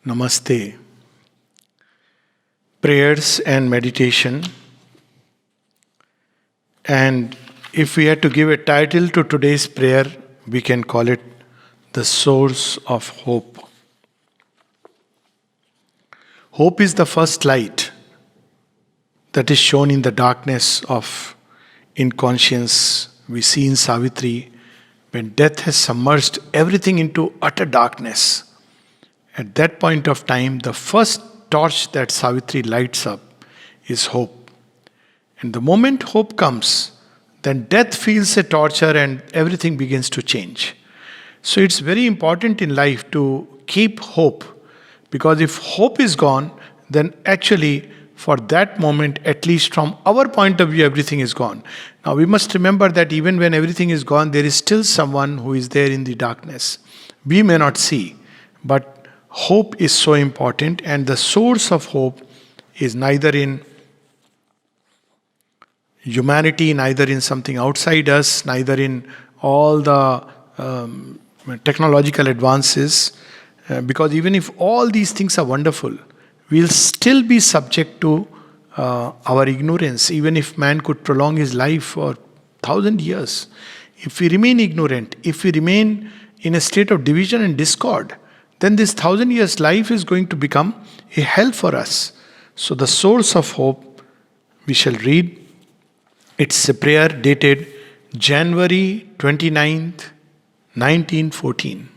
Namaste. Prayers and meditation. And if we had to give a title to today's prayer, we can call it the source of hope. Hope is the first light that is shown in the darkness of inconscience. We see in Savitri when death has submerged everything into utter darkness. At that point of time, the first torch that Savitri lights up is hope. And the moment hope comes, then death feels a torture and everything begins to change. So it's very important in life to keep hope, because if hope is gone, then actually for that moment, at least from our point of view, everything is gone. Now we must remember that even when everything is gone, there is still someone who is there in the darkness. We may not see, but hope is so important, and the source of hope is neither in humanity, neither in something outside us, neither in all the technological advances. Because even if all these things are wonderful, we'll still be subject to our ignorance. Even if man could prolong his life for 1,000 years, if we remain ignorant, if we remain in a state of division and discord, then this 1,000 years life is going to become a hell for us. So the source of hope, we shall read. It's a prayer dated January 29th, 1914.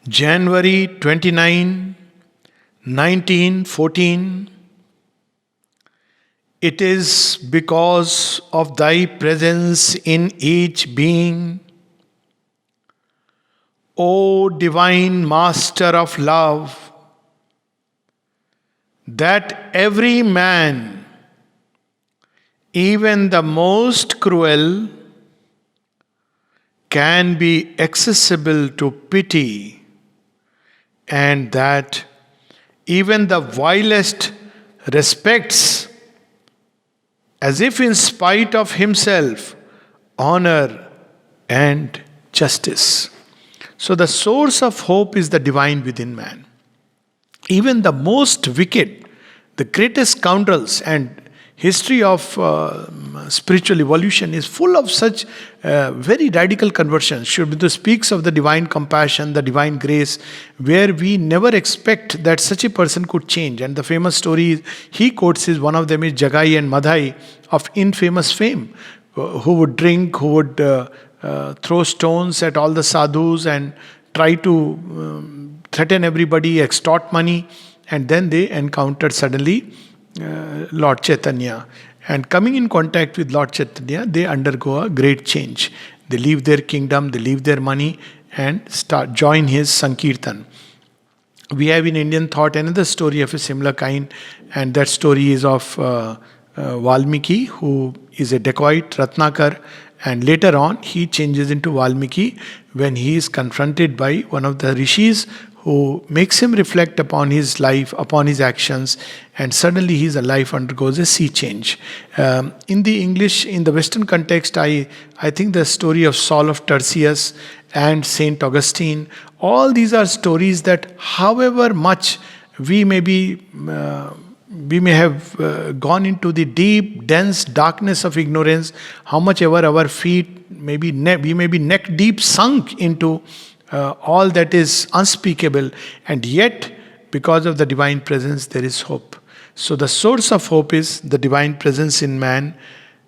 January 29, 1914. It is because of thy presence in each being, O divine master of love, that every man, even the most cruel, can be accessible to pity, and that even the vilest respects, as if in spite of himself, honor and justice. So the source of hope is the divine within man. Even the most wicked, the greatest scoundrels, and history of spiritual evolution is full of such very radical conversions. Shri speaks of the divine compassion, the divine grace, where we never expect that such a person could change. And the famous story he quotes is, one of them is Jagai and Madhai of infamous fame, who would drink, who would throw stones at all the sadhus and try to threaten everybody, extort money, and then they encountered suddenly Lord Chaitanya. And coming in contact with Lord Chaitanya, they undergo a great change. They leave their kingdom, they leave their money, and join his Sankirtan. We have in Indian thought another story of a similar kind, and that story is of Valmiki, who is a dacoit, Ratnakar, and later on he changes into Valmiki when he is confronted by one of the rishis who makes him reflect upon his life, upon his actions, and suddenly his life undergoes a sea change. In the English, in the Western context, I think the story of Saul of Tarsus and Saint Augustine, all these are stories that however much we may have gone into the deep, dense darkness of ignorance, how much ever our feet we may be neck deep sunk into all that is unspeakable, and yet because of the divine presence there is hope. So the source of hope is the divine presence in man,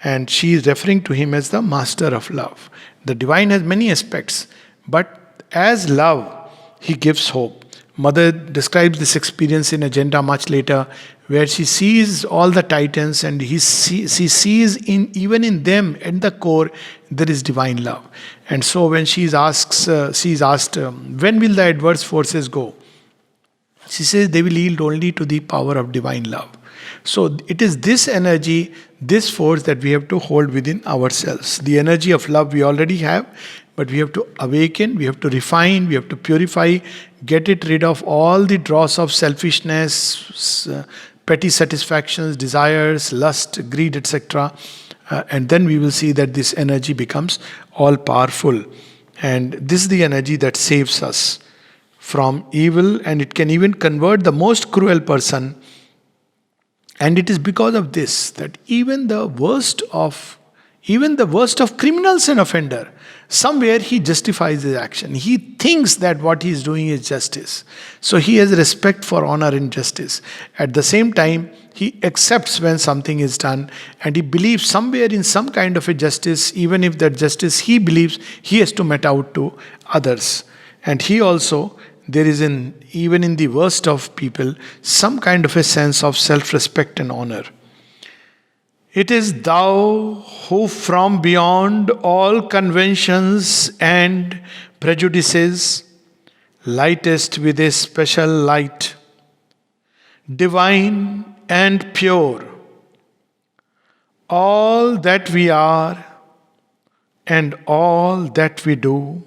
and she is referring to him as the master of love. The divine has many aspects, but as love, he gives hope. Mother describes this experience in Agenda much later, where she sees all the titans and she sees even in them, at the core, there is divine love. And so when she is asked, when will the adverse forces go? She says they will yield only to the power of divine love. So it is this energy, this force that we have to hold within ourselves. The energy of love we already have, but we have to awaken, we have to refine, we have to purify, get it rid of all the dross of selfishness, petty satisfactions, desires, lust, greed, etc. And then we will see that this energy becomes all powerful. And this is the energy that saves us from evil, and it can even convert the most cruel person. And it is because of this that even the worst of criminals and offender, somewhere he justifies his action. He thinks that what he is doing is justice. So he has respect for honor and justice. At the same time, he accepts when something is done, and he believes somewhere in some kind of a justice, even if that justice he believes he has to met out to others. And he also, there is even in the worst of people, some kind of a sense of self-respect and honor. It is thou who from beyond all conventions and prejudices lightest with a special light, divine and pure, all that we are and all that we do,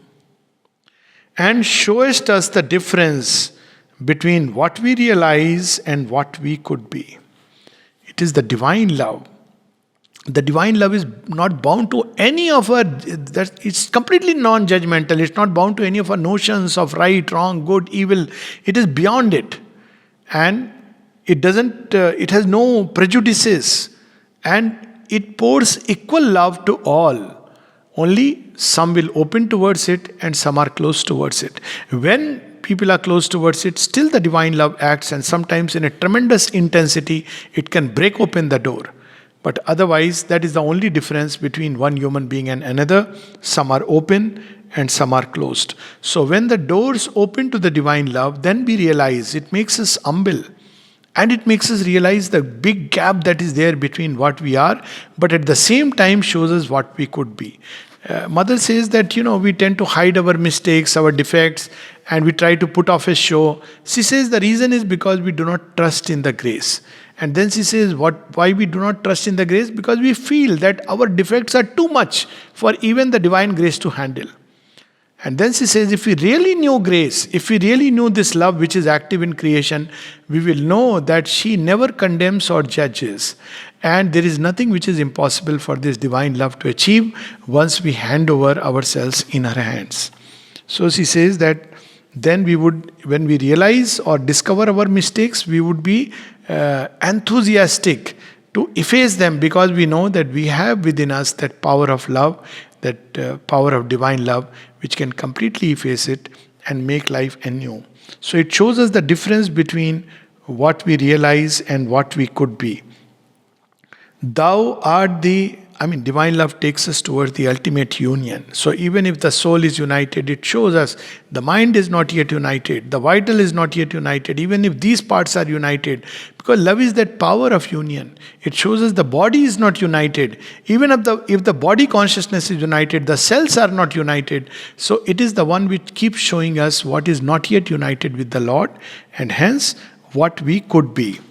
and showest us the difference between what we realize and what we could be. It is the divine love. The divine love is not bound to any of our, that it's completely non-judgmental. It's not bound to any of our notions of right, wrong, good, evil. It is beyond it. And it has no prejudices. And it pours equal love to all. Only some will open towards it and some are closed towards it. When people are close towards it, still the divine love acts, and sometimes in a tremendous intensity, it can break open the door. But otherwise, that is the only difference between one human being and another. Some are open and some are closed. So when the doors open to the divine love, then we realize it makes us humble. And it makes us realize the big gap that is there between what we are, but at the same time shows us what we could be. Mother says that, we tend to hide our mistakes, our defects, and we try to put off a show. She says the reason is because we do not trust in the grace. And then she says, why we do not trust in the grace? Because we feel that our defects are too much for even the divine grace to handle. And then she says, if we really knew grace, if we really knew this love which is active in creation, we will know that she never condemns or judges. And there is nothing which is impossible for this divine love to achieve once we hand over ourselves in her hands. So she says that then we would, when we realize or discover our mistakes, we would be enthusiastic to efface them, because we know that we have within us that power of love, that power of divine love, which can completely efface it and make life anew. So it shows us the difference between what we realize and what we could be. Thou art divine love takes us towards the ultimate union. So even if the soul is united, it shows us the mind is not yet united, the vital is not yet united, even if these parts are united, because love is that power of union. It shows us the body is not united. Even if the body consciousness is united, the cells are not united. So it is the one which keeps showing us what is not yet united with the Lord, and hence what we could be.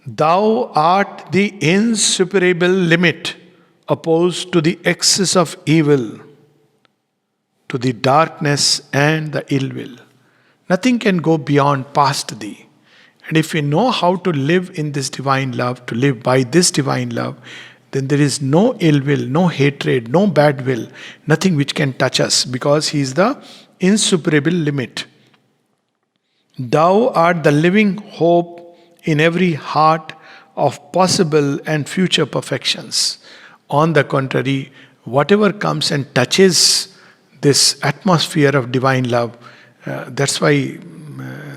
Thou art the insuperable limit, opposed to the excess of evil, to the darkness and the ill will. Nothing can go beyond past thee. And if we know how to live in this divine love, to live by this divine love, then there is no ill will, no hatred, no bad will, nothing which can touch us, because he is the insuperable limit. Thou art the living hope in every heart of possible and future perfections. On the contrary, whatever comes and touches this atmosphere of divine love, that's why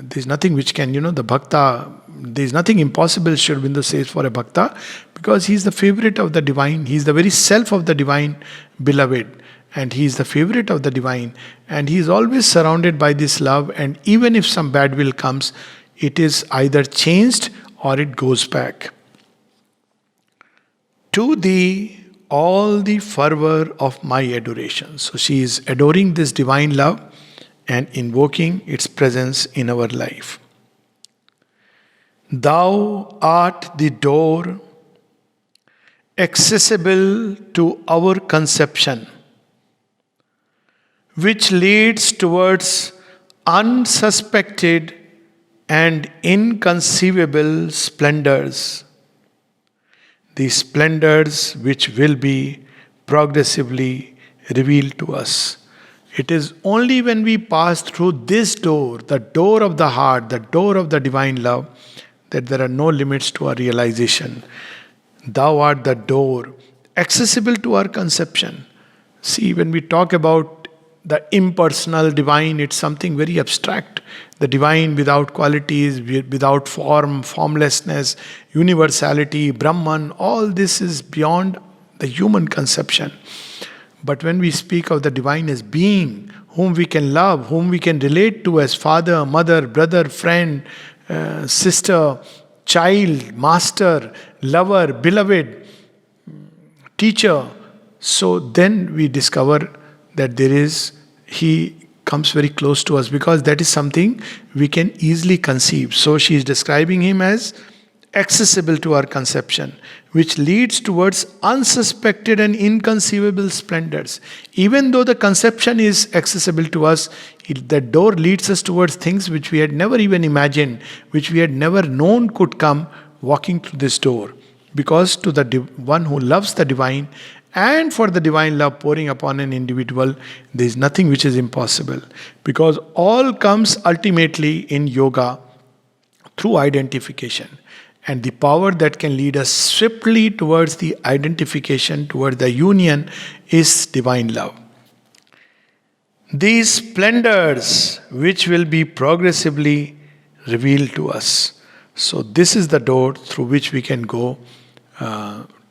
there's nothing which can, the bhakta, there's nothing impossible, Sri Aurobindo says, for a bhakta, because he's the favorite of the divine, he's the very self of the divine beloved, and he is the favorite of the divine, and he is always surrounded by this love, and even if some bad will comes, it is either changed or it goes back. To thee all the fervour of my adoration. So she is adoring this divine love and invoking its presence in our life. Thou art the door accessible to our conception, which leads towards unsuspected and inconceivable splendours. The splendours which will be progressively revealed to us. It is only when we pass through this door, the door of the heart, the door of the divine love, that there are no limits to our realization. Thou art the door, accessible to our conception. See, when we talk about the impersonal divine, it's something very abstract. The divine without qualities, without form, formlessness, universality, Brahman, all this is beyond the human conception. But when we speak of the divine as being, whom we can love, whom we can relate to as father, mother, brother, friend, sister, child, master, lover, beloved, teacher, so then we discover that he comes very close to us, because that is something we can easily conceive. So she is describing him as accessible to our conception, which leads towards unsuspected and inconceivable splendors. Even though the conception is accessible to us, the door leads us towards things which we had never even imagined, which we had never known could come walking through this door. Because to the one who loves the divine, and for the divine love pouring upon an individual, there is nothing which is impossible. Because all comes ultimately in yoga through identification. And the power that can lead us swiftly towards the identification, towards the union, is divine love. These splendors which will be progressively revealed to us. So this is the door through which we can go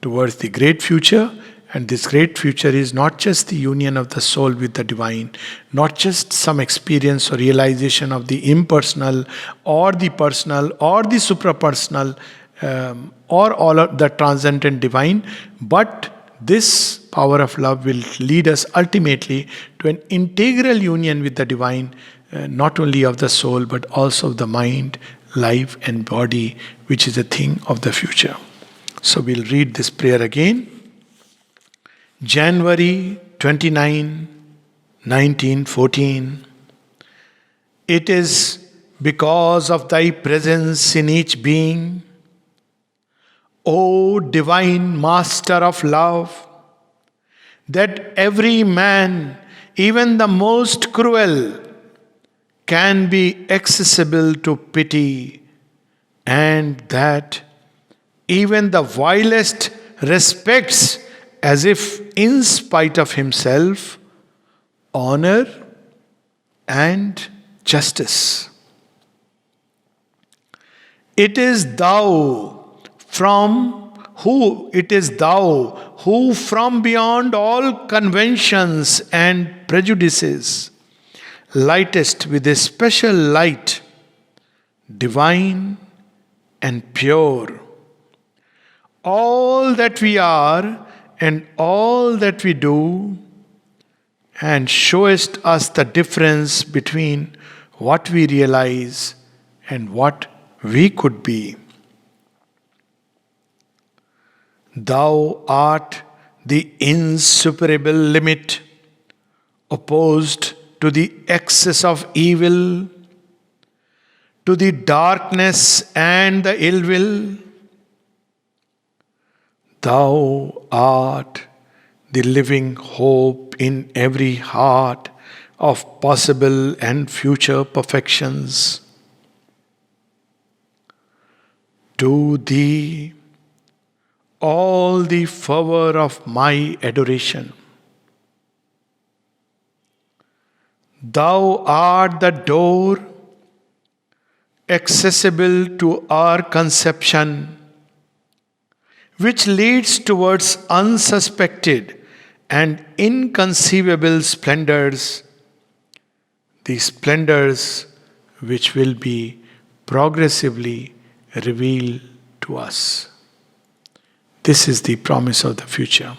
towards the great future. And this great future is not just the union of the soul with the divine, not just some experience or realization of the impersonal or the personal or the suprapersonal or all of the transcendent divine, but this power of love will lead us ultimately to an integral union with the divine, not only of the soul but also of the mind, life and body, which is a thing of the future. So we'll read this prayer again. January 29, 1914. It is because of thy presence in each being, O divine master of love, that every man, even the most cruel, can be accessible to pity, and that even the vilest respects, as if in spite of himself, honor and justice. It is thou who from beyond all conventions and prejudices lightest with a special light, divine and pure, all that we are and all that we do, and showest us the difference between what we realize and what we could be. Thou art the insuperable limit, opposed to the excess of evil, to the darkness and the ill will. Thou art the living hope in every heart of possible and future perfections. To thee all the fervour of my adoration. Thou art the door accessible to our conception, which leads towards unsuspected and inconceivable splendors, the splendors which will be progressively revealed to us. This is the promise of the future.